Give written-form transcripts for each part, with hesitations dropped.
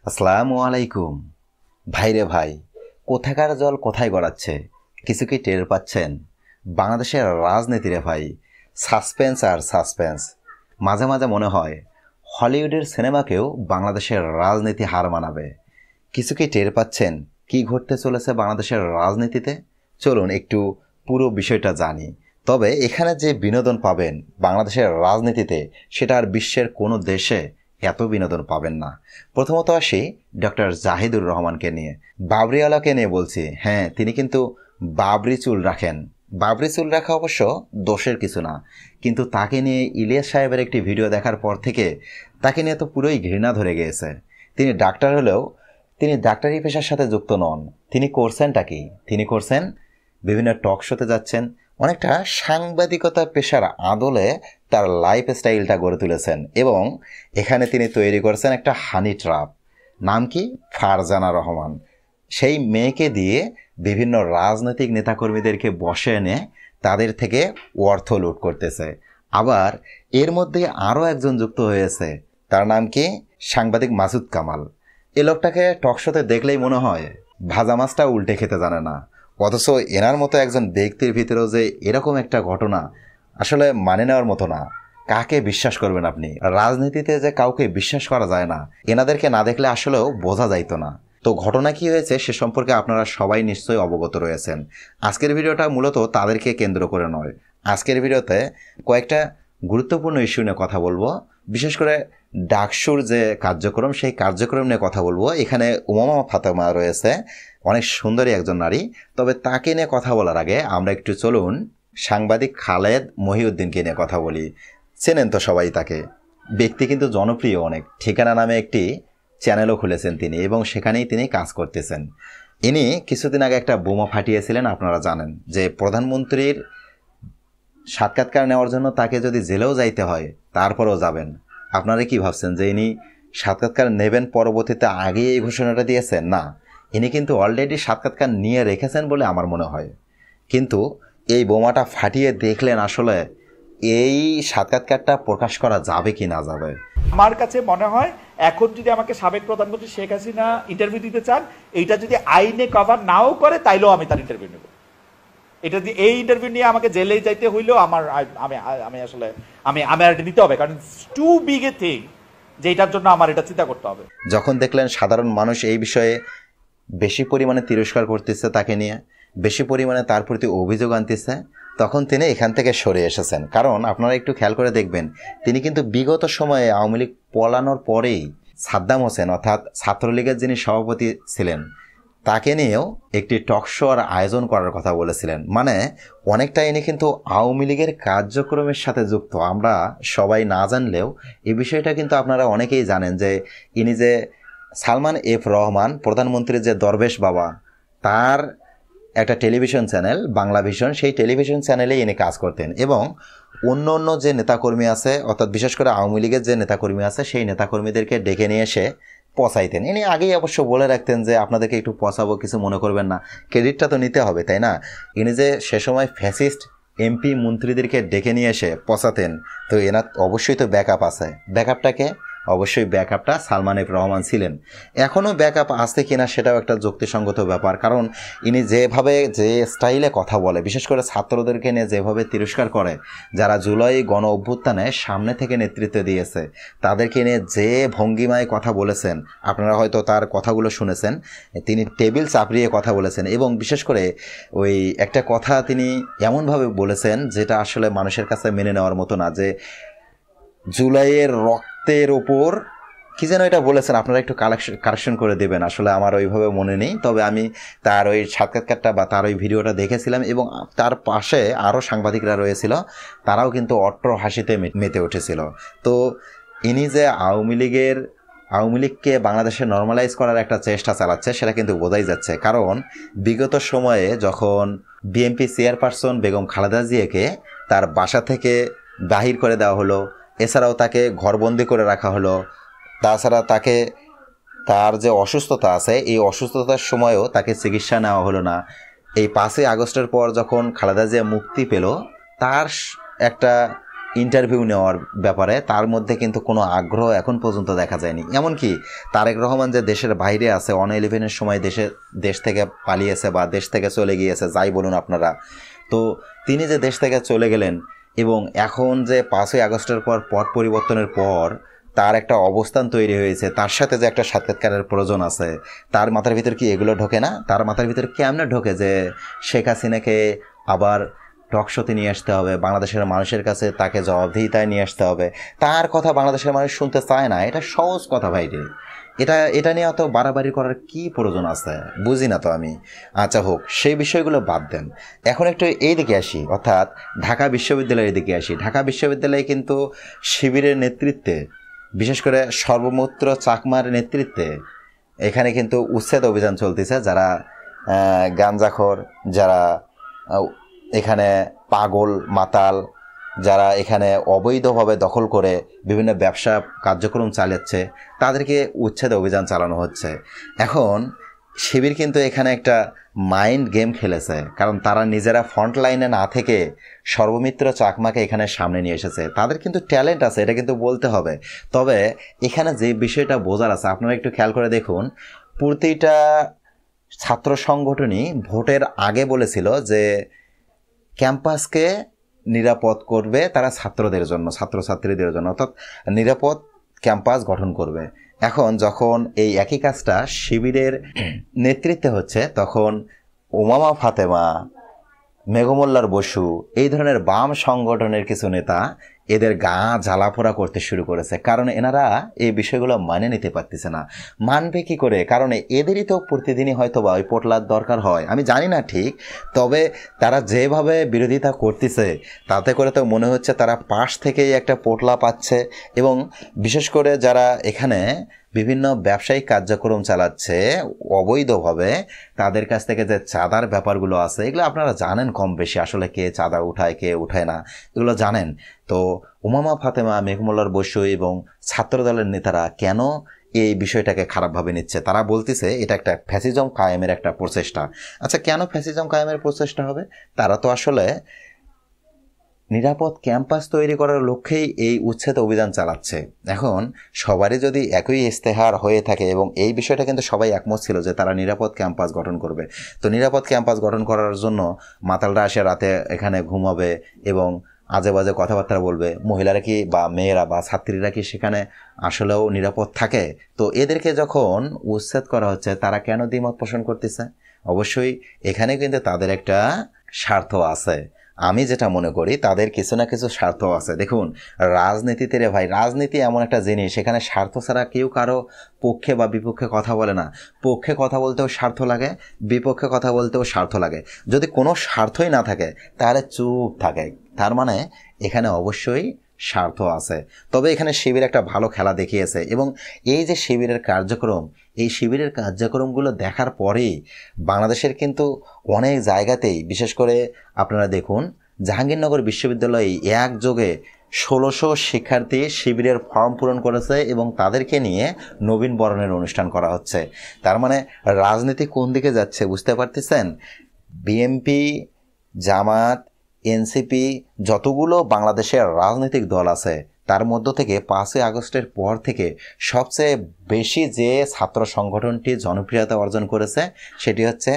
আসসালামু আলাইকুম। ভাইরে ভাই, কোথাকার জল কোথায় গড়াচ্ছে কিছু কি টের পাচ্ছেন? বাংলাদেশের রাজনীতিরে ভাই, সাসপেন্স আর সাসপেন্স। মাঝে মাঝে মনে হয় হলিউডের সিনেমাকেও বাংলাদেশের রাজনীতি হার মানাবে। কিছু কি টের পাচ্ছেন কি ঘটতে চলেছে বাংলাদেশের রাজনীতিতে? চলুন একটু পুরো বিষয়টা জানি। তবে এখানে যে বিনোদন পাবেন বাংলাদেশের রাজনীতিতে, সেটা আর বিশ্বের কোনো দেশে এত বিনোদন পাবেন না। প্রথমত আসি ডক্টর জাহিদুর রহমানকে নিয়ে, বাবরিওয়ালাকে নিয়ে বলছি। হ্যাঁ, তিনি কিন্তু বাবরি চুল রাখেন। বাবরি চুল রাখা অবশ্য দোষের কিছু না, কিন্তু তাকে নিয়ে ইলিয়াস সাহেবের একটি ভিডিও দেখার পর থেকে তাকে নিয়ে তো পুরোই ঘৃণা ধরে গিয়েছে। তিনি ডাক্তার হলেও তিনি ডাক্তারি পেশার সাথে যুক্ত নন। তিনি করছেনটা কি? তিনি করছেন বিভিন্ন টক শোতে যাচ্ছেন, অনেকটা সাংবাদিকতা পেশার আদলে তার লাইফ স্টাইলটা গড়ে তুলেছেন এবং এখানে তিনি তৈরি করেছেন একটা হানি ট্র্যাপ। নাম কি? ফারজানা রহমান। সেই মেয়েকে দিয়ে বিভিন্ন রাজনৈতিক নেতাকর্মীদেরকে বসে এনে তাদের থেকে অর্থ লুট করতেছে। আবার এর মধ্যে আরও একজন যুক্ত হয়েছে, তার নাম কি? সাংবাদিক মাসুদ কামাল। এ লোকটাকে টকশোতে দেখলেই মনে হয় ভাজা মাছটা উল্টে খেতে জানে না। অথচ এনার মতো একজন ব্যক্তির ভিতরেও যে এরকম একটা ঘটনা, আসলে মানে নেওয়ার মতো না। কাকে বিশ্বাস করবেন আপনি? রাজনীতিতে যে কাউকে বিশ্বাস করা যায় না, এনাদেরকে না দেখলে আসলেও বোঝা যাইতো না। তো ঘটনা কি হয়েছে সে সম্পর্কে আপনারা সবাই নিশ্চয়ই অবগত রয়েছেন। আজকের ভিডিওটা মূলত তাদেরকে কেন্দ্র করে নয়। আজকের ভিডিওতে কয়েকটা গুরুত্বপূর্ণ ইস্যু নিয়ে কথা বলবো, বিশেষ করে ডাকসুর যে কার্যক্রম, সেই কার্যক্রম নিয়ে কথা বলবো। এখানে উমামা ফাতেমা রয়েছে, অনেক সুন্দরী একজন নারী। তবে তাকে নিয়ে কথা বলার আগে আমরা একটু চলুন সাংবাদিক খালেদ মহিউদ্দিনকে নিয়ে কথা বলি। চেনেন তো সবাই তাকে, ব্যক্তি কিন্তু জনপ্রিয় অনেক। ঠিকানা নামে একটি চ্যানেলও খুলেছেন তিনি এবং সেখানেই তিনি কাজ করতেছেন। ইনি কিছুদিন আগে একটা বোমা ফাটিয়েছিলেন। আপনারা জানেন যে প্রধানমন্ত্রীর সাক্ষাৎকার নেওয়ার জন্য তাকে যদি জেলেও যাইতে হয় তারপরেও যাবেন। আপনারা কি ভাবছেন যে ইনি সাক্ষাৎকার নেবেন পরবর্তীতে আগেই এই ঘোষণাটা দিয়েছেন? না, ইনি কিন্তু অলরেডি সাক্ষাৎকার নিয়ে রেখেছেন বলে আমার মনে হয়। কিন্তু এই বোমাটা ফাটিয়ে দেখলেন আসলে এই সাক্ষাৎকারটা প্রকাশ করা যাবে কি না যাবে। আমার কাছে মনে হয় এখন যদি আমাকে সাবেক প্রধানমন্ত্রী শেখ হাসিনা ইন্টারভিউ দিতে চান, এইটা যদি আইনে কভার নাও করে তাইলেও আমি তার ইন্টারভিউ নেব। এটা যদি এই ইন্টারভিউ নিয়ে আমাকে জেলে যাইতে হইলেও আমার আমি আসলে আমি এটা নিতে হবে, কারণ টু বিগ এ থিং যে এটার জন্য আমার এটা চিন্তা করতে হবে। যখন দেখলেন সাধারণ মানুষ এই বিষয়ে বেশি পরিমাণে তিরস্কার করতেছে, তাকে নিয়ে বেশি পরিমাণে তার প্রতি অভিযোগ আনতেছে, তখন তিনি এখান থেকে সরে এসেছেন। কারণ আপনারা একটু খেয়াল করে দেখবেন, তিনি কিন্তু বিগত সময়ে আওয়ামী লীগ পলানোর পরেই সাদ্দাম হোসেন অর্থাৎ ছাত্রলীগের যিনি সভাপতি ছিলেন তাকে নিয়েও একটি টক শোর আয়োজন করার কথা বলেছিলেন। মানে অনেকটা ইনি কিন্তু আওয়ামী লীগের কার্যক্রমের সাথে যুক্ত। আমরা সবাই না জানলেও এই বিষয়টা কিন্তু আপনারা অনেকেই জানেন যে ইনি যে সালমান এফ রহমান, প্রধানমন্ত্রীর যে দরবেশ বাবা, তার একটা টেলিভিশন চ্যানেল বাংলা ভিশন, সেই টেলিভিশন চ্যানেলে ইনি কাজ করতেন এবং অন্য অন্য যে নেতাকর্মী আছে, অর্থাৎ বিশেষ করে আওয়ামী লীগের যে নেতাকর্মী আছে, সেই নেতাকর্মীদেরকে ডেকে নিয়ে এসে পচাইতেন। ইনি আগেই অবশ্য বলে রাখতেন যে আপনাদেরকে একটু পচাবো, কিছু মনে করবেন না, ক্রেডিটটা তো নিতে হবে, তাই না? ইনি যে সে সময় ফ্যাসিস্ট এমপি মন্ত্রীদেরকে ডেকে নিয়ে এসে পচাতেন, তো এনার অবশ্যই তো ব্যাকআপ আছে। ব্যাকআপটাকে অবশ্যই ব্যাকআপটা সালমান এফ রহমান ছিলেন। এখনও ব্যাকআপ আছে কিনা সেটাও একটা যুক্তিসঙ্গত ব্যাপার, কারণ ইনি যেভাবে যে স্টাইলে কথা বলে, বিশেষ করে ছাত্রদেরকে নিয়ে যেভাবে তিরস্কার করে, যারা জুলাই গণ অভ্যুত্থানে সামনে থেকে নেতৃত্ব দিয়েছে তাদেরকে নিয়ে যে ভঙ্গিমায় কথা বলেছেন, আপনারা হয়তো তার কথাগুলো শুনেছেন। তিনি টেবিল চাপড়িয়ে কথা বলেছেন এবং বিশেষ করে ওই একটা কথা তিনি এমনভাবে বলেছেন যেটা আসলে মানুষের কাছে মেনে নেওয়ার মতো না, যে জুলাইয়ের রক্তের ওপর কি যেন এটা বলেছেন। আপনারা একটু কারেকশন করে দেবেন, আসলে আমার ওইভাবে মনে নেই। তবে আমি তার ওই সাক্ষাৎকারটা বা তার ওই ভিডিওটা দেখেছিলাম এবং তার পাশে আরও সাংবাদিকরা রয়েছিল, তারাও কিন্তু অট্ট হাসিতে মেতে উঠেছিল। তো ইনি যে আওয়ামী লীগকে বাংলাদেশে নর্মালাইজ করার একটা চেষ্টা চালাচ্ছে সেটা কিন্তু বোঝাই যাচ্ছে। কারণ বিগত সময়ে যখন বিএনপি চেয়ারপারসন বেগম খালেদা জিয়াকে তার বাসা থেকে বাহির করে দেওয়া হলো, এছাড়াও তাকে ঘরবন্দি করে রাখা হলো, তাছাড়া তাকে তার যে অসুস্থতা আছে এই অসুস্থতার সময়ও তাকে চিকিৎসা নেওয়া হলো না। এই 5ই আগস্টের পর যখন খালেদা জিয়া মুক্তি পেল, তার একটা ইন্টারভিউ নেওয়ার ব্যাপারে তার মধ্যে কিন্তু কোনো আগ্রহ এখন পর্যন্ত দেখা যায়নি। এমনকি তারেক রহমান যে দেশের বাইরে আছে, 11/11-এর সময় দেশ থেকে পালিয়েছে বা দেশ থেকে চলে গিয়েছে, যাই বলুন আপনারা, তো তিনি যে দেশ থেকে চলে গেলেন এবং এখন যে 5ই আগস্টের পর পট পরিবর্তনের পর তার একটা অবস্থান তৈরি হয়েছে, তার সাথে যে একটা সাক্ষাৎকারের প্রয়োজন আছে, তার মাথার ভিতর কি এগুলো ঢোকে না? তার মাথার ভিতর কেমনে ঢোকে যে শেখ হাসিনাকে আবার টকশোতে নিয়ে আসতে হবে, বাংলাদেশের মানুষের কাছে তাকে জবাবদিহিতায় নিয়ে আসতে হবে? তার কথা বাংলাদেশের মানুষ শুনতে চায় না, এটা সহজ কথা ভাইরে। এটা নিয়ে অত বাড়াবাড়ি করার কি প্রয়োজন আছে? বুঝি না তো আমি। আচ্ছা হোক, সেই বিষয়গুলো বাদ দেন, এখন একটু এই দিকে আসি, অর্থাৎ ঢাকা বিশ্ববিদ্যালয়ের দিকে আসি। ঢাকা বিশ্ববিদ্যালয়ে কিন্তু শিবিরের নেতৃত্বে, বিশেষ করে সর্বমূত্র চাকমার নেতৃত্বে এখানে কিন্তু উচ্ছেদ অভিযান চলতেছে। যারা গাঞ্জাখোর, যারা এখানে পাগল মাতাল, যারা এখানে অবৈধভাবে দখল করে বিভিন্ন ব্যবসা কার্যক্রম চালাচ্ছে, তাদেরকে উচ্ছেদ অভিযান চালানো হচ্ছে। এখন শিবির কিন্তু এখানে একটা মাইন্ড গেম খেলেছে, কারণ তারা নিজেরা ফ্রন্ট লাইনে না থেকে সর্বমিত্র চাকমাকে এখানে সামনে নিয়ে এসেছে। তাদের কিন্তু ট্যালেন্ট আছে, এটা কিন্তু বলতে হবে। তবে এখানে যে বিষয়টা বোঝার আছে, আপনারা একটু খেয়াল করে দেখুন, প্রতিটা ছাত্র সংগঠনই ভোটের আগে বলেছিল যে ক্যাম্পাসকে নিরাপদ করবে তারা ছাত্রদের জন্য, ছাত্রছাত্রীদের জন্য, অর্থাৎ নিরাপদ ক্যাম্পাস গঠন করবে। এখন যখন এই একই কাজটা শিবিরের নেতৃত্বে হচ্ছে, তখন উমামা ফাতেমা, মেঘমোল্লার বসু, এই ধরনের বাম সংগঠনের কিছু নেতা এদের গা জ্বালাপোড়া করতে শুরু করেছে, কারণ এনারা এই বিষয়গুলো মানে নিতে পারতেছে না। মানবে কি করে? কারণ এদেরই তো প্রতিদিনই হয়তো বা ওই পোটলার দরকার হয়, আমি জানি না ঠিক, তবে তারা যেভাবে বিরোধিতা করতেছে তাতে করে তো মনে হচ্ছে তারা পাশ থেকেই একটা পোটলা পাচ্ছে। এবং বিশেষ করে যারা এখানে বিভিন্ন ব্যবসায়িক কার্যক্রম চালাচ্ছে অবৈধভাবে, তাদের কাছ থেকে যে চাঁদার ব্যাপারগুলো আছে, এগুলো আপনারা জানেন কম বেশি, আসলে কে চাঁদা উঠায় কে উঠায় না এগুলো জানেন। তো উমামা ফাতেমা, মেঘমোল্লার বসু এবং ছাত্রদলের নেতারা কেন এই বিষয়টাকে খারাপভাবে নিচ্ছে? তারা বলতেছে এটা একটা ফ্যাসিজম কায়েমের একটা প্রচেষ্টা। আচ্ছা, কেন ফ্যাসিজম কায়েমের প্রচেষ্টা হবে? তারা তো আসলে নিরাপদ ক্যাম্পাস তৈরি করার লক্ষ্যেই এই উচ্ছেদ অভিযান চালাচ্ছে। এখন সবারই যদি একই ইস্তেহার হয়ে থাকে, এবং এই বিষয়টা কিন্তু সবাই একমত ছিল যে তারা নিরাপদ ক্যাম্পাস গঠন করবে, তো নিরাপদ ক্যাম্পাস গঠন করার জন্য মাতালরা এসে রাতে এখানে ঘুমাবে এবং আজে বাজে কথাবার্তা বলবে, মহিলারা কি বা মেয়েরা বা ছাত্রীরা কি সেখানে আসলেও নিরাপদ থাকে? তো এদেরকে যখন উচ্ছেদ করা হচ্ছে, তারা কেন দ্বিমত পোষণ করতেছে? অবশ্যই এখানে কিন্তু তাদের একটা স্বার্থ আছে। আমি যেটা মনে করি, তাদের কিছু না কিছু স্বার্থ আছে। দেখুন, রাজনীতিতে রে ভাই, রাজনীতি এমন একটা জিনিস, সেখানে স্বার্থ ছাড়া কেউ কারো পক্ষে বা বিপক্ষে কথা বলে না। পক্ষে কথা বলতেও স্বার্থ লাগে, বিপক্ষে কথা বলতেও স্বার্থ লাগে। যদি কোনো স্বার্থই না থাকে তাহলে চুপ থাকে, তার মানে এখানে অবশ্যই স্বার্থ আছে। তবে এখানে শিবির একটা ভালো খেলা দেখিয়েছে, এবং এই যে শিবিরের কার্যক্রম, এই শিবিরের কার্যক্রমগুলো দেখার পরেই বাংলাদেশের কিন্তু অনেক জায়গাতেই, বিশেষ করে আপনারা দেখুন জাহাঙ্গীরনগর বিশ্ববিদ্যালয়ে একযোগে 1600 শিক্ষার্থী শিবিরের ফর্ম পূরণ করেছে এবং তাদেরকে নিয়ে নবীন বরণের অনুষ্ঠান করা হচ্ছে। তার মানে রাজনীতি কোন দিকে যাচ্ছে বুঝতে পারতেছেন? বিএনপি, জামাত, এনসিপি, যতগুলো বাংলাদেশের রাজনৈতিক দল আছে, তার মধ্য থেকে 5ই আগস্টের পর থেকে সবচেয়ে বেশি যে ছাত্র সংগঠনটি জনপ্রিয়তা অর্জন করেছে সেটি হচ্ছে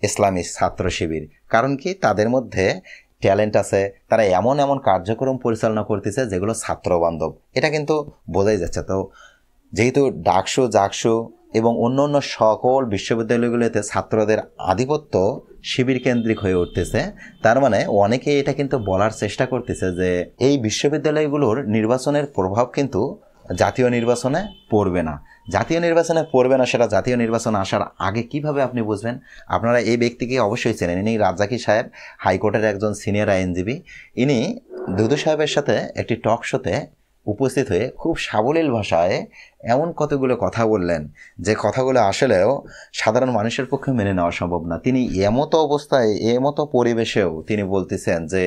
ইসলামী ছাত্র শিবির। কারণ কি? তাদের মধ্যে ট্যালেন্ট আছে, তারা এমন এমন কার্যক্রম পরিচালনা করতেছে যেগুলো ছাত্র বান্ধব, এটা কিন্তু বোঝাই যাচ্ছে। তো যেহেতু ডাকসু, জাকসু এবং অন্য অন্য সকল বিশ্ববিদ্যালয়গুলোতে ছাত্রদের আধিপত্য শিবির কেন্দ্রিক হয়ে উঠতেছে, তার মানে অনেকে এটা কিন্তু বলার চেষ্টা করতেছে যে এই বিশ্ববিদ্যালয়গুলোর নির্বাচনের প্রভাব কিন্তু জাতীয় নির্বাচনে পড়বে না। জাতীয় নির্বাচনে পড়বে না, সেটা জাতীয় নির্বাচন আসার আগে কিভাবে আপনি বুঝবেন? আপনারা এই ব্যক্তিকে অবশ্যই চেনেন, ইনি রাজ্জাকি সাহেব, হাইকোর্টের একজন সিনিয়র আইনজীবী। ইনি দুদু সাহেবের সাথে একটি টক শোতে উপস্থিত হয়ে খুব সাবলীল ভাষায় এমন কতগুলো কথা বললেন যে কথাগুলো আসলেও সাধারণ মানুষের পক্ষে মেনে নেওয়া সম্ভব না। তিনি এমতো অবস্থায়, এমতো পরিবেশেও তিনি বলতেছেন যে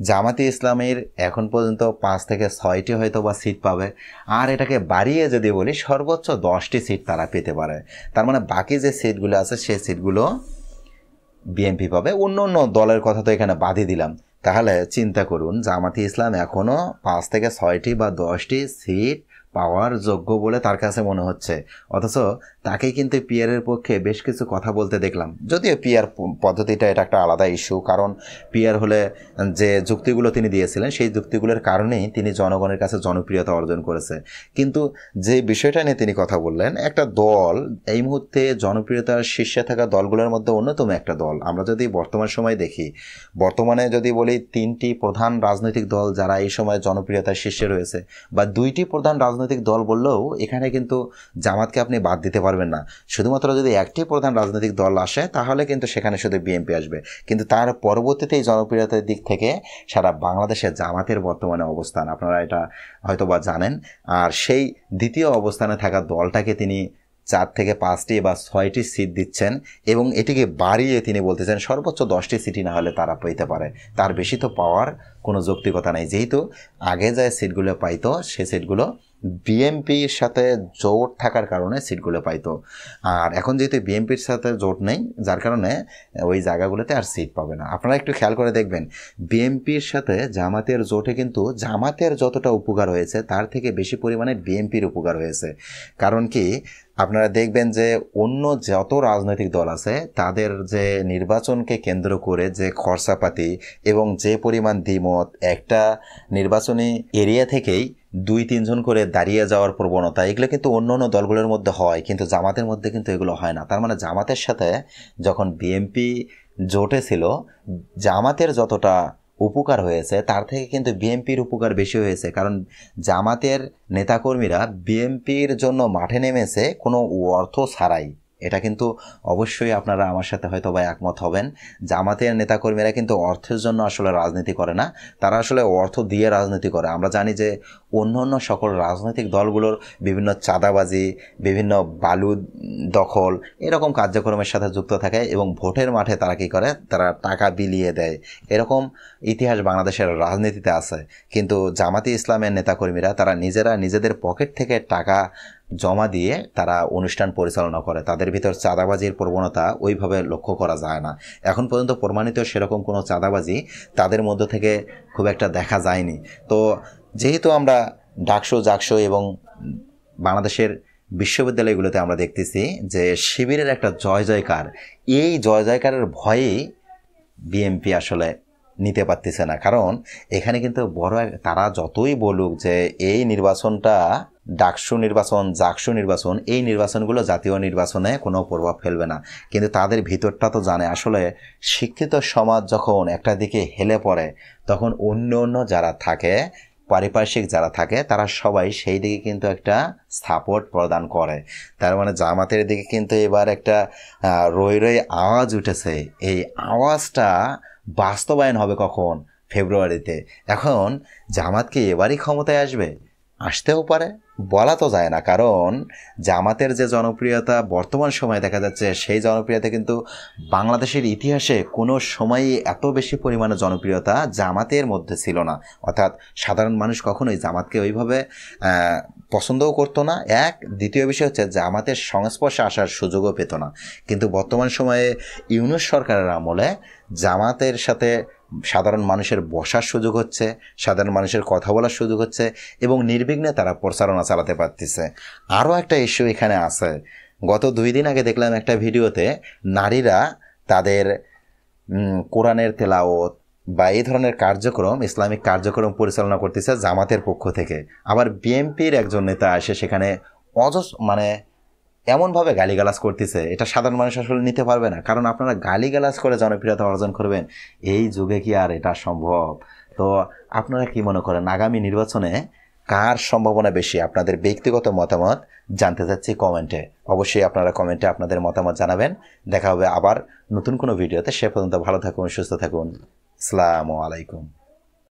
জামাতে ইসলামের এখন পর্যন্ত 5 থেকে 6টি হয়তো বা সিট পাবে, আর এটাকে বাড়িয়ে যদি বলি সর্বোচ্চ 10টি সিট তারা পেতে পারে। তার মানে বাকি যে সিটগুলো আছে সেই সিটগুলো বিএনপি পাবে, অন্য অন্য দলের কথা তো এখানে বাদই দিলাম। তাহলে চিন্তা করুন, জামাতি ইসলাম এখনও 5 থেকে 6টি বা 10টি সিট পাওয়ার যোগ্য বলে তার কাছে মনে হচ্ছে, অথচ তাকে কিন্তু পিয়ারের পক্ষে বেশ কিছু কথা বলতে দেখলাম। যদিও পিয়ার পদ্ধতিটা এটা একটা আলাদা ইস্যু, কারণ পিয়ার হলে যে যুক্তিগুলো তিনি দিয়েছিলেন সেই যুক্তিগুলোর কারণেই তিনি জনগণের কাছে জনপ্রিয়তা অর্জন করেছে। কিন্তু যে বিষয়টা নিয়ে তিনি কথা বললেন, একটা দল এই মুহূর্তে জনপ্রিয়তার শীর্ষে থাকা দলগুলোর মধ্যে অন্যতম একটা দল। আমরা যদি বর্তমান সময় দেখি, বর্তমানে যদি বলি 3টি প্রধান রাজনৈতিক দল যারা এই সময় জনপ্রিয়তার শীর্ষে রয়েছে, বা 2টি প্রধান রাজনৈতিক দল বললেও এখানে কিন্তু জামাতকে আপনি বাদ দিতে পারবেন না। শুধুমাত্র যদি একটি প্রধান রাজনৈতিক দল আসে তাহলে কিন্তু সেখানে শুধু বিএনপি আসবে। কিন্তু তার পরবর্তীতে এই জনপ্রিয়তার দিক থেকে সারা বাংলাদেশে জামাতের বর্তমানে অবস্থান আপনারা এটা হয়তো বা জানেন। আর সেই দ্বিতীয় অবস্থানে থাকা দলটাকে তিনি 4 থেকে 5টি বা 6টি সিট দিচ্ছেন, এবং এটিকে বাড়িয়ে তিনি বলতেছেন সর্বোচ্চ 10টি সিটই না হলে তারা পেতে পারে। তার বেশি তো পাওয়ার কোনো যৌক্তিকতা নেই, যেহেতু আগে যে সিটগুলো পাইতো সে সিটগুলো বিএনপির সাথে জোট থাকার কারণে সিটগুলো পাইতো। আর এখন যেহেতু বিএনপির সাথে জোট নেই, যার কারণে ওই জায়গাগুলোতে আর সিট পাবে না। আপনারা একটু খেয়াল করে দেখবেন, বিএনপির সাথে জামাতের জোটে কিন্তু জামাতের যতটা উপকার হয়েছে তার থেকে বেশি পরিমাণে বিএনপির উপকার হয়েছে। কারণ কি, আপনারা দেখবেন যে অন্য যত রাজনৈতিক দল আছে তাদের যে নির্বাচনকে কেন্দ্র করে যে খরচাপাতি এবং যে পরিমাণ দ্বিমত, একটা নির্বাচনী এরিয়া থেকেই 2-3 জন করে দাঁড়িয়ে যাওয়ার প্রবণতা, এগুলো কিন্তু অন্য অন্য দলগুলোর মধ্যে হয়, কিন্তু জামাতের মধ্যে কিন্তু এগুলো হয় না। তার মানে জামাতের সাথে যখন বিএনপি জোটে ছিল, জামাতের যতটা উপকার হয়েছে তার থেকে কিন্তু বিএনপির উপকার বেশি হয়েছে। কারণ জামাতের নেতাকর্মীরা বিএনপির জন্য মাঠে নেমেছে কোনো অর্থ ছাড়াই। এটা কিন্তু অবশ্যই আপনারা আমার সাথে হয়তো বা একমত হবেন। জামাতের নেতাকর্মীরা কিন্তু অর্থের জন্য আসলে রাজনীতি করে না, তারা আসলে অর্থ দিয়ে রাজনীতি করে। আমরা জানি যে অন্য সকল রাজনৈতিক দলগুলোর বিভিন্ন চাঁদাবাজি, বিভিন্ন বালু দখল, এরকম কার্যক্রমের সাথে যুক্ত থাকে এবং ভোটের মাঠে তারা কী করে, তারা টাকা বিলিয়ে দেয়। এরকম ইতিহাস বাংলাদেশের রাজনীতিতে আছে। কিন্তু জামাতি ইসলামের নেতাকর্মীরা তারা নিজেরা নিজেদের পকেট থেকে টাকা জমা দিয়ে তারা অনুষ্ঠান পরিচালনা করে। তাদের ভিতর চাঁদাবাজির প্রবণতা ওইভাবে লক্ষ্য করা যায় না। এখন পর্যন্ত প্রমাণিত সেরকম কোনো চাঁদাবাজি তাদের মধ্য থেকে খুব একটা দেখা যায়নি। তো যেহেতু আমরা ডাকসু, জাকসু এবং বাংলাদেশের বিশ্ববিদ্যালয়গুলোতে আমরা দেখতেছি যে শিবিরের একটা জয় জয়কার, এই জয় জয়কারের ভয়েই বিএনপি আসলে নিতে পারতেছে না। কারণ এখানে কিন্তু তারা যতই বলুক যে এই নির্বাচনটা ডাকসু নির্বাচন, জাকসু নির্বাচন, এই নির্বাচনগুলো জাতীয় নির্বাচনে কোনো প্রভাব ফেলবে না, কিন্তু তাদের ভিতরটা তো জানে আসলে শিক্ষিত সমাজ যখন একটা দিকে হেলে পড়ে তখন অন্য যারা থাকে, পারিপার্শ্বিক যারা থাকে, তারা সবাই সেই দিকে কিন্তু একটা সাপোর্ট প্রদান করে। তার মানে জামাতের দিকে কিন্তু এবার একটা রই রই আওয়াজ উঠেছে। এই আওয়াজটা বাস্তবায়ন হবে কখন? ফেব্রুয়ারিতে। এখন জামাত কি এবারই ক্ষমতায় আসবে? আসতেও পারে, বলা তো যায় না। কারণ জামাতের যে জনপ্রিয়তা বর্তমান সময়ে দেখা যাচ্ছে, সেই জনপ্রিয়তা কিন্তু বাংলাদেশের ইতিহাসে কোনো সময়ই এত বেশি পরিমাণে জনপ্রিয়তা জামাতের মধ্যে ছিল না। অর্থাৎ সাধারণ মানুষ কখনোই জামাতকে ওইভাবে পছন্দও করতো না। দ্বিতীয় বিষয় হচ্ছে জামাতের সংস্পর্শে আসার সুযোগও পেত না। কিন্তু বর্তমান সময়ে ইউনূস সরকারের আমলে জামাতের সাথে সাধারণ মানুষের বসার সুযোগ হচ্ছে, সাধারণ মানুষের কথা বলার সুযোগ হচ্ছে এবং নির্বিঘ্নে তারা প্রচারণা চালাতে পারতেছে। আরও একটা ইস্যু এখানে আছে। গত 2 দিন আগে দেখলাম একটা ভিডিওতে নারীরা তাদের কোরআনের তেলাওয়াত বা এই ধরনের কার্যক্রম, ইসলামিক কার্যক্রম পরিচালনা করতেছে জামাতের পক্ষ থেকে। আবার বিএনপির একজন নেতা এসে সেখানে এমনভাবে গালিগালাজ করতেছে, এটা সাধারণ মানুষ আসলে নিতে পারবে না। কারণ আপনারা গালিগালাজ করে জনপ্রিয়তা অর্জন করবেন, এই যুগে কি আর এটা সম্ভব? তো আপনারা কি মনে করেন আগামী নির্বাচনে কার সম্ভাবনা বেশি? আপনাদের ব্যক্তিগত মতামত জানতে চাচ্ছি কমেন্টে। অবশ্যই আপনারা কমেন্টে আপনাদের মতামত জানাবেন। দেখা হবে আবার নতুন কোনো ভিডিওতে। সে পর্যন্ত ভালো থাকুন, সুস্থ থাকুন। আসসালামু আলাইকুম।